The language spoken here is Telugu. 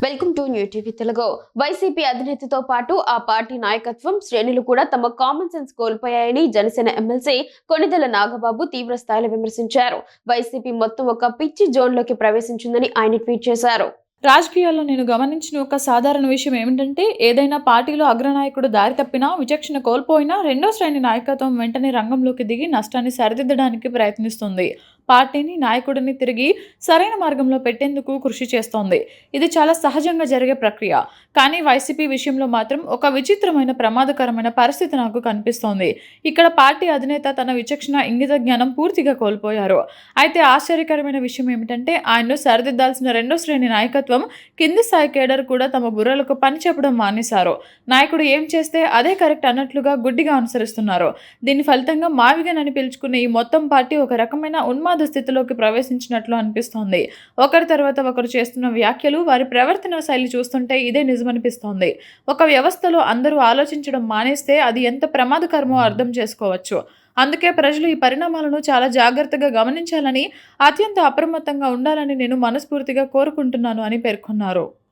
Welcome to new TV Telugu. YCP అధినేతతో పాటు ఆ పార్టీ నాయకత్వం శ్రేణులు కూడా తమ కామన్ సెన్స్ కోల్పోయాయని జనసేన ఎమ్మెల్సీ కొణిదెల నాగబాబు తీవ్ర స్థాయిలో విమర్శించారు. వైసీపీ మొత్తం ఒక పిచ్చి జోన్లోకి ప్రవేశించిందని ఆయన ట్వీట్ చేశారు. రాజకీయాల్లో నేను గమనించిన ఒక సాధారణ విషయం ఏమిటంటే, ఏదైనా పార్టీలో అగ్రనాయకుడు దారి తప్పినా, విచక్షణ కోల్పోయినా రెండో శ్రేణి నాయకత్వం వెంటనే రంగంలోకి దిగి నష్టాన్ని సరిదిద్దడానికి ప్రయత్నిస్తుంది. పార్టీని, నాయకుడిని తిరిగి సరైన మార్గంలో పెట్టేందుకు కృషి చేస్తోంది. ఇది చాలా సహజంగా జరిగే ప్రక్రియ. కానీ వైసీపీ విషయంలో మాత్రం ఒక విచిత్రమైన, ప్రమాదకరమైన పరిస్థితి నాకు కనిపిస్తోంది. ఇక్కడ పార్టీ అధినేత తన విచక్షణ, ఇంగిత జ్ఞానం పూర్తిగా కోల్పోయారు. అయితే ఆశ్చర్యకరమైన విషయం ఏమిటంటే, ఆయన్ను సరిదిద్దాల్సిన రెండో శ్రేణి నాయకత్వం, కింది స్థాయి కేడర్ కూడా తమ బుర్రలకు పని చెప్పడం మానేశారు. నాయకుడు ఏం చేస్తే అదే కరెక్ట్ అన్నట్లుగా గుడ్డిగా అనుసరిస్తున్నారు. దీని ఫలితంగా మావిగనని పిలుచుకున్న ఈ మొత్తం పార్టీ ఒక రకమైన ఉన్మాద స్థితిలోకి ప్రవేశించినట్లు అనిపిస్తోంది. ఒకరి తర్వాత ఒకరు చేస్తున్న వ్యాఖ్యలు, వారి ప్రవర్తన శైలి చూస్తుంటే ఇదే నిజమనిపిస్తోంది. ఒక వ్యవస్థలో అందరూ ఆలోచించడం మానేస్తే అది ఎంత ప్రమాదకరమో అర్థం చేసుకోవచ్చు. అందుకే ప్రజలు ఈ పరిణామాలను చాలా జాగ్రత్తగా గమనించాలని, అత్యంత అప్రమత్తంగా ఉండాలని నేను మనస్ఫూర్తిగా కోరుకుంటున్నాను అని పేర్కొన్నారు.